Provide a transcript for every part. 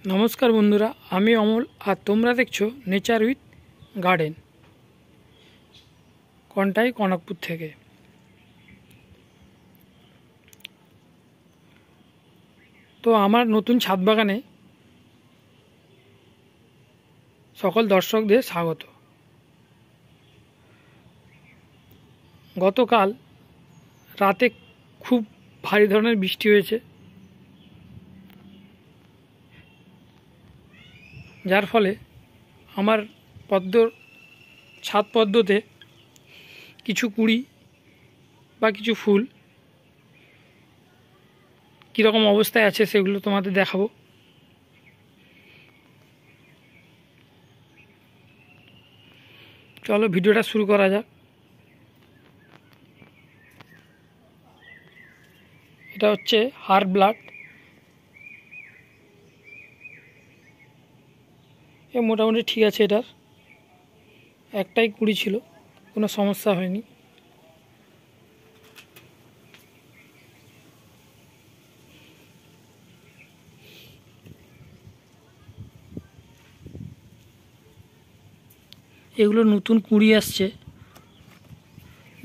नमस्कार बंधुरा आमी अमल और तोमरा देखछो नेचार उइथ गार्डन कन्टाई कनकपुर थेके। तो आमार नतून छाद बागाने सकल दर्शकदेर स्वागत। गतकाल राते खूब भारी धरनेर बिस्टी हयेछे, जार फले आमार पद्म छाद पद्मते किछु कुड़ी बा किछु फुल कि रकम अवस्थाय आछे सेगुलो तोमादेर देखाबो। चलो भिडियोटा शुरू करा जाक। এটা হচ্ছে হার ব্লাড। এ মোটামুটি ঠিক আছে, এটার একটাই কুড়ি ছিল, কোনো সমস্যা হয়নি। এগুলো নতুন কুড়ি আসছে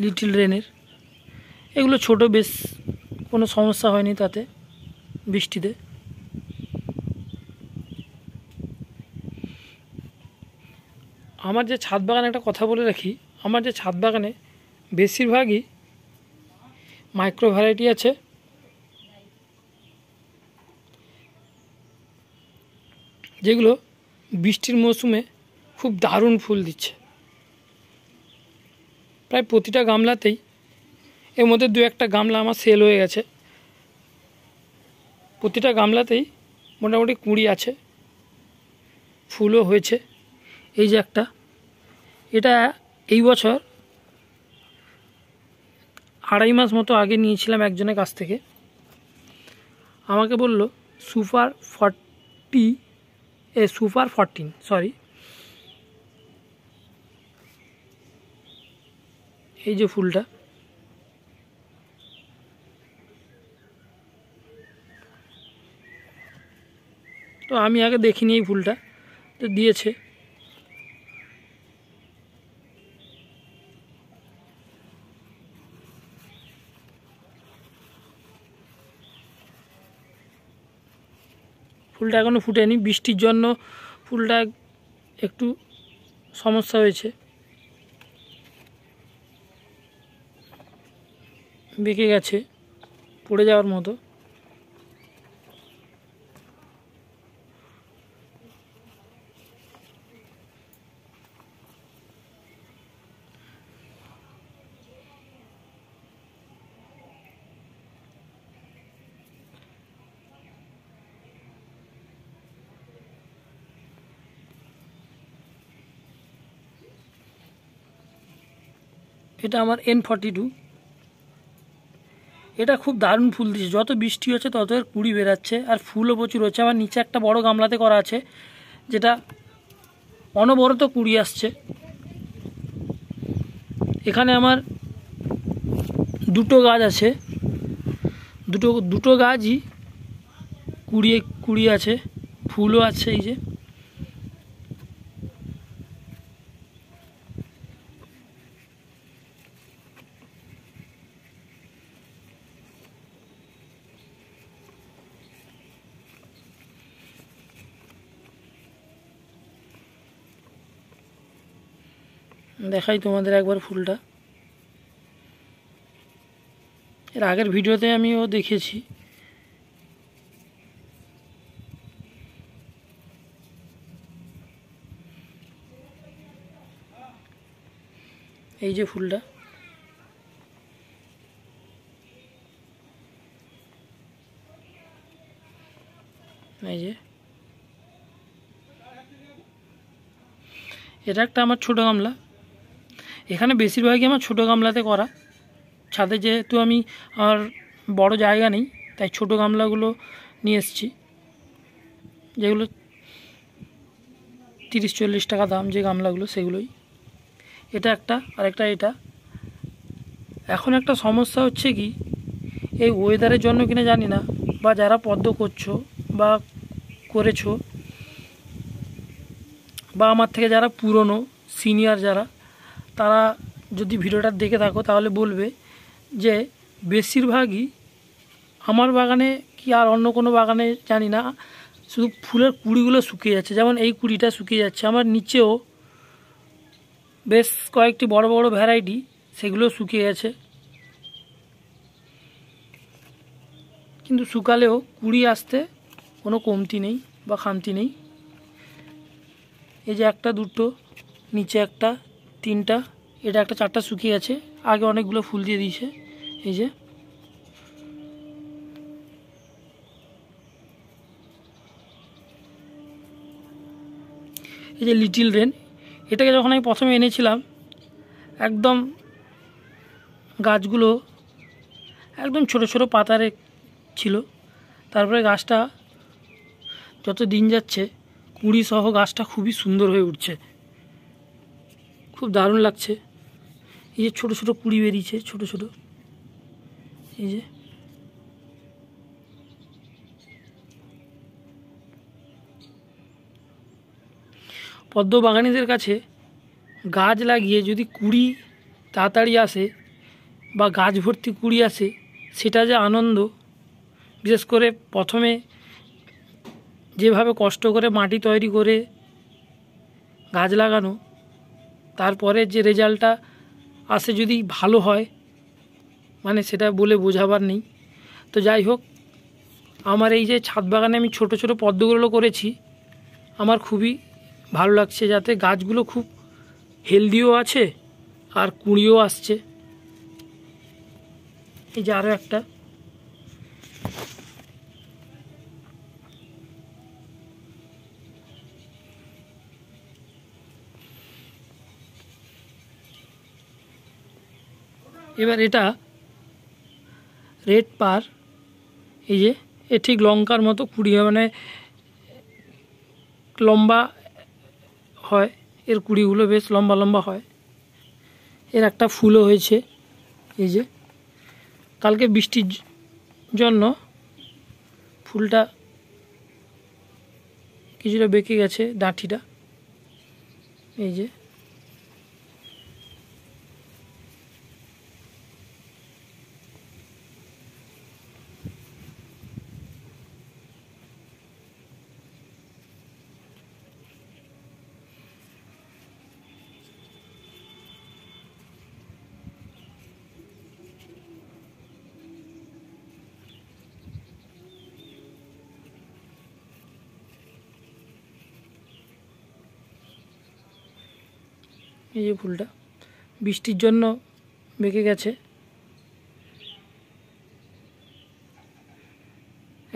লিটল রেনের। এগুলো ছোট, বেশ কোনো সমস্যা হয়নি তাতে বৃষ্টিতে। আমার যে ছাদ বাগানে একটা কথা বলে রাখি, আমার যে ছাদ বাগানে বেশিরভাগই মাইক্রো ভ্যারাইটি আছে। যেগুলো বৃষ্টির মৌসুমে খুব দারুণ ফুল দিচ্ছে। প্রায় প্রতিটা গামলাতেই, এর মধ্যে দু একটা গামলা আমার সেল হয়ে গেছে, প্রতিটা গামলাতেই মোটামুটি কুড়ি আছে, ফুলও হয়েছে। এই যে একটা, এটা এই বছর 2.5 মাস মতো আগে নিয়েছিলাম একজনের কাছ থেকে। আমাকে বলল সুপার 14 সরি, এই যে ফুলটা, তো আমি আগে দেখিনি এই ফুলটা, তো দিয়েছে। ফুলটা এখনো ফুটেনি, বৃষ্টির জন্য ফুলটা একটু সমস্যা হয়েছে, বেঁকে গেছে, পড়ে যাওয়ার মতো। এটা আমার N42। এটা খুব দারুণ ফুল দিচ্ছে, যত বৃষ্টি হচ্ছে তত এর কুড়ি বেরাচ্ছে, আর ফুলও প্রচুর হচ্ছে। আমার নিচে একটা বড় গামলাতে করা আছে, যেটা অনবরত কুড়ি আসছে। এখানে আমার দুটো গাছ আছে, দুটো গাছই কুড়ি আছে, ফুলও আছে। এই যে দেখাই তোমাদের একবার ফুলটা। এর আগের ভিডিওতে আমিও দেখেছি। এই যে ফুলটা, এই যে এটা একটা আমার ছোট গামলা। এখানে বেশিরভাগই আমার ছোট গামলাতে করা। ছাদে যেহেতু আমি আর বড় জায়গা নেই, তাই ছোট গামলাগুলো নিয়ে এসেছি, যেগুলো 30-40 টাকা দাম যে গামলাগুলো, সেগুলোই। এটা একটা, আরেকটা এটা। এখন একটা সমস্যা হচ্ছে কি, এই ওয়েদারের জন্য কিনা জানি না, বা যারা পদ্ম করছো বা করেছো বা আমার থেকে যারা পুরনো সিনিয়র যারা, তারা যদি ভিডিওটা দেখে থাকো তাহলে বলবে যে বেশিরভাগই আমার বাগানে কি আর অন্য কোনো বাগানে জানি না, শুধু ফুলের কুঁড়িগুলো শুকিয়ে যাচ্ছে। যেমন এই কুঁড়িটা শুকিয়ে যাচ্ছে, আমার নিচেও বেশ কয়েকটি বড় বড় ভ্যারাইটি সেগুলো শুকিয়ে গেছে, কিন্তু শুকালেও কুঁড়ি আসতে কোনো কমতি নেই বা খামতি নেই। এই যে একটা, দুটো, নিচে একটা, তিনটা, এটা একটা, চারটা শুকিয়ে গেছে, আগে অনেকগুলো ফুল দিয়ে দিয়েছে। এই যে লিটিল রেন, এটাকে যখন আমি প্রথমে এনেছিলাম একদম গাছগুলো একদম ছোট ছোট পাতারে ছিল, তারপরে গাছটা যত দিন যাচ্ছে কুঁড়ি সহ গাছটা খুবই সুন্দর হয়ে উঠছে, খুব দারুণ লাগছে। এই যে ছোট ছোট কুঁড়ি বেরিয়েছে, ছোট ছোট, এই যে পদ্ম বাগানীদের কাছে গাছ লাগিয়ে যদি কুঁড়ি তাড়াতাড়ি আসে বা গাছ ভর্তি কুঁড়ি আসে, সেটা যে আনন্দ, বিশেষ করে প্রথমে যেভাবে কষ্ট করে মাটি তৈরি করে গাছ লাগানো, তারপরে যে রেজাল্টটা আসে যদি ভালো হয়, মানে সেটা বলে বোঝাবার নেই। তো যাই হোক, আমার এই যে ছাদ বাগানে আমি ছোট ছোট পদ্মগুলো করেছি, আমার খুবই ভালো লাগছে, যাতে গাছগুলো খুব হেলদিও আছে আর কুঁড়িও আসছে। এই যে আরও একটা, এবার এটা রেড পার, এই যে এ ঠিক লঙ্কার মতো কুঁড়ি, মানে লম্বা হয়, এর কুঁড়িগুলো বেশ লম্বা লম্বা হয়। এর একটা ফুলও হয়েছে, এই যে কালকে বৃষ্টির জন্য ফুলটা কিছুটা বেঁকে গেছে ডাঁটিটা। এই যে ফুলটা বৃষ্টির জন্য বেঁকে গেছে।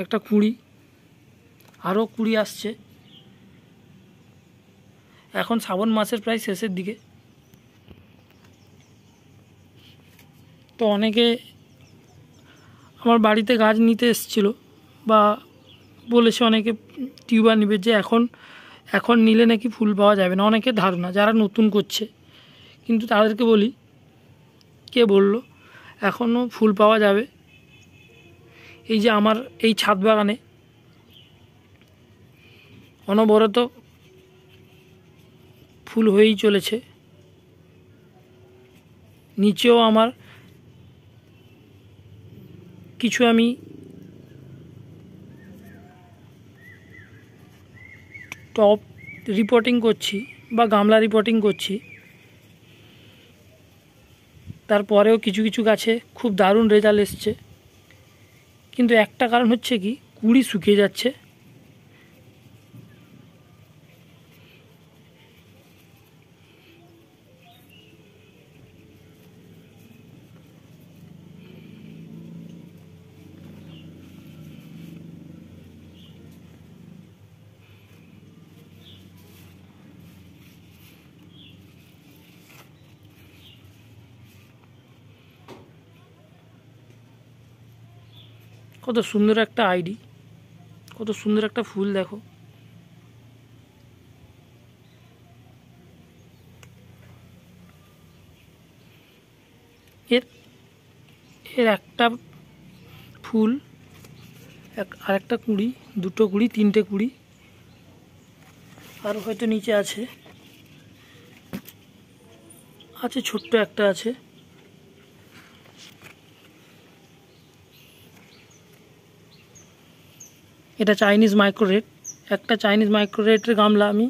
একটা কুঁড়ি, আরও কুঁড়ি আসছে। এখন শ্রাবণ মাসের প্রায় শেষের দিকে, তো অনেকে আমার বাড়িতে গাছ নিতে এসেছিল বা বলেছে অনেকে টিউবার নিবে, যে এখন নিলে নাকি ফুল পাওয়া যাবে না, অনেকের ধারণা যারা নতুন করছে। কিন্তু তাদেরকে বলি, কে বলল এখনও ফুল পাওয়া যাবে। এই যে আমার এই ছাদ বাগানে অনবরত ফুল হয়েই চলেছে, নিচেও আমার কিছু আমি টপ রিপোর্টিং করছি বা গামলা রিপোর্টিং করছি, তারপরেও কিছু কিছু গাছে খুব দারুণ রেজাল্ট এসছে। কিন্তু একটা কারণ হচ্ছে কি, কুঁড়ি শুকিয়ে যাচ্ছে। কত সুন্দর একটা আইডি, কত সুন্দর একটা ফুল দেখো। এর এর একটা ফুল, আর একটা কুঁড়ি, দুটো কুঁড়ি, তিনটে কুঁড়ি, আর হয়তো নিচে আছে, ছোট্ট একটা আছে। এটা চাইনিজ মাইক্রোরেট। একটা চাইনিজ মাইক্রোরেটের গামলা আমি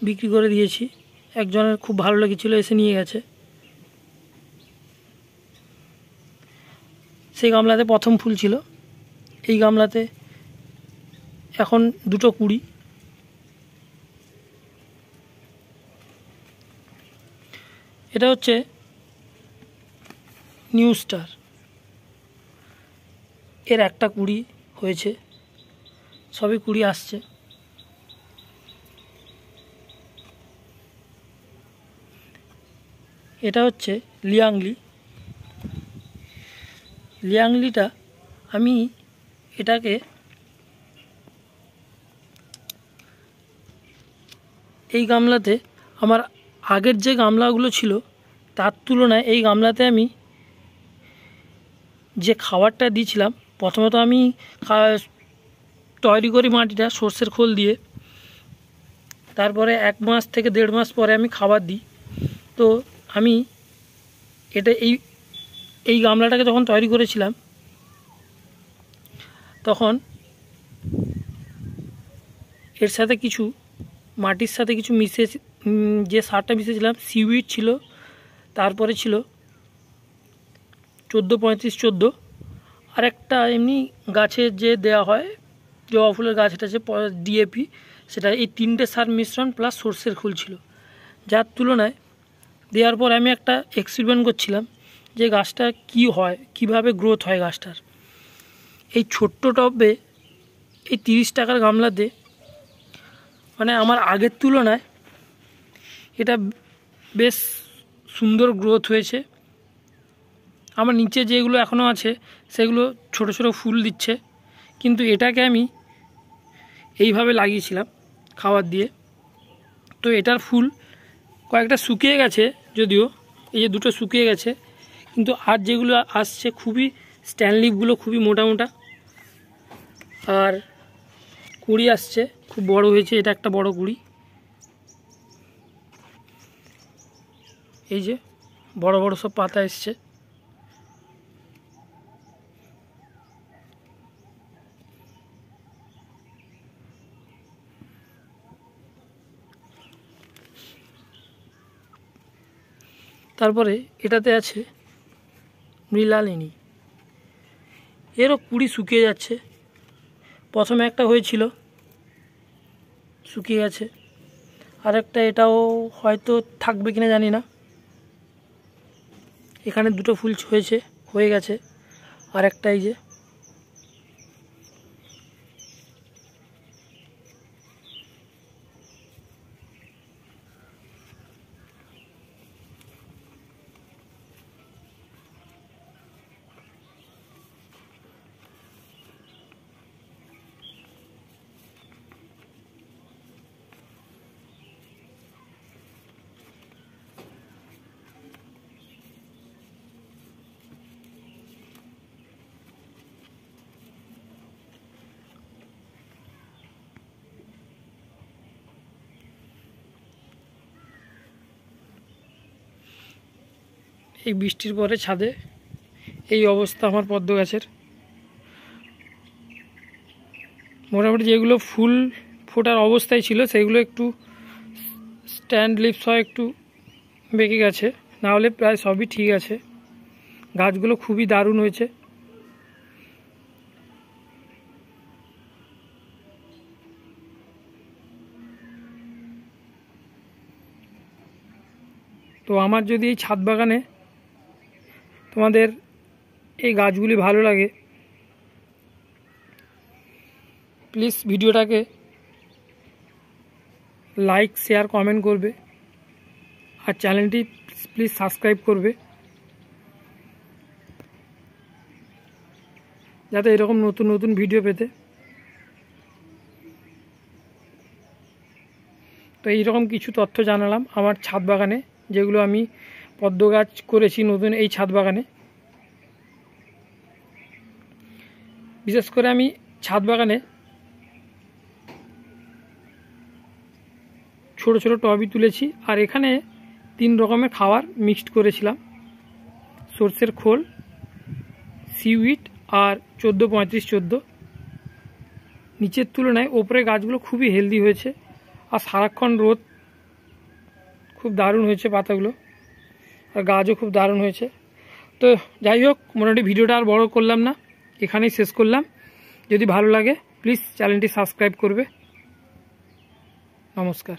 বিক্রি করে দিয়েছি। একজনের খুব ভালো লেগেছিল, এসে নিয়ে গেছে। সেই গামলাতে প্রথম ফুল ছিল, এই গামলাতে এখন দুটো কুড়ি। এটা হচ্ছে নিউ স্টার, এর একটা কুড়ি হয়েছে, সবই কুড়ি আসছে। এটা হচ্ছে লিয়াংলি। লিয়াংলিটা আমি এটাকে এই গামলাতে, আমার আগের যে গামলাগুলো ছিল তার তুলনায় এই গামলাতে আমি যে খাবারটা দিয়েছিলাম, প্রথমত আমি তৈরি করি মাটিটা সর্ষের খোল দিয়ে, তারপরে 1 মাস থেকে 1.5 মাস পরে আমি খাবার দিই। তো আমি এটা এই গামলাটাকে যখন তৈরি করেছিলাম তখন এর সাথে কিছু মাটির সাথে কিছু মিশে, যে সারটা মিশিয়েছিলাম সিউইড ছিল, তারপরে ছিল 14-35-14, আর একটা এমনি গাছের যে দেওয়া হয় জবা ফুলের গাছটা আছে ডিএপি, সেটা এই 3টে সার মিশ্রণ প্লাস সর্ষের খোল ছিল। যার তুলনায় দেওয়ার পর আমি একটা এক্সপেরিমেন্ট করছিলাম যে গাছটা কি হয়, কিভাবে গ্রোথ হয় গাছটার। এই ছোট্ট টবে এই 30 টাকার গামলাতে মানে আমার আগের তুলনায় এটা বেশ সুন্দর গ্রোথ হয়েছে। আমার নিচে যেগুলো এখনও আছে সেগুলো ছোট ছোট ফুল দিচ্ছে, কিন্তু এটাকে আমি এইভাবে লাগিয়েছিলাম খাবার দিয়ে। তো এটার ফুল কয়েকটা শুকিয়ে গেছে, যদিও এই যে দুটো শুকিয়ে গেছে, কিন্তু আর যেগুলো আসছে খুবই স্ট্যান্ড লিফগুলো খুবই মোটা মোটা, আর কুড়ি আসছে, খুব বড় হয়েছে। এটা একটা বড় কুড়ি, এই যে বড় বড় সব পাতা এসছে। তারপরে এটাতে আছে মৃণালিনী, এরও কুড়ি শুকিয়ে যাচ্ছে। প্রথমে একটা হয়েছিল, শুকিয়ে গেছে, আরেকটা এটাও হয়তো থাকবে কিনা জানি না। এখানে দুটো ফুল হয়েছে, হয়ে গেছে, আর একটা এই যে। এই বৃষ্টির পরে ছাদে এই অবস্থা আমার পদ্ম গাছের। মোটামুটি যেগুলো ফুল ফোটার অবস্থায় ছিল সেগুলো একটু স্ট্যান্ড লিভস হয় একটু বেঁকে গেছে, নাহলে প্রায় সবই ঠিক আছে। গাছগুলো খুবই দারুণ হয়েছে। তো আমার যদি এই ছাদ বাগানে তোমাদের এই গাছগুলি ভালো লাগে, প্লিজ ভিডিওটাকে লাইক শেয়ার কমেন্ট করবে, আর চ্যানেলটি প্লিজ সাবস্ক্রাইব করবে, যাতে এরকম নতুন নতুন ভিডিও পেতে। তো এইরকম কিছু তথ্য জানালাম আমার ছাদ বাগানে, যেগুলো আমি পদ্ম গাছ করেছি নতুন এই ছাদ বাগানে। বিশেষ করে আমি ছাদ বাগানে ছোট ছোট টবই তুলেছি। আর এখানে 3 রকমের খাবার মিক্সড করেছিলাম, সর্ষের খোল, সিউইড আর 14-35-14। নিচের তুলনায় ওপরে গাছগুলো খুবই হেলদি হয়েছে, আর সারাক্ষণ রোদ, খুব দারুণ হয়েছে পাতাগুলো, আর গাছও খুব দারুণ হয়েছে। তো যাই হোক, মোটামুটি ভিডিওটা আর বড় করলাম না, এখানেই শেষ করলাম। যদি ভালো লাগে প্লিজ চ্যানেলটি সাবস্ক্রাইব করবে। নমস্কার।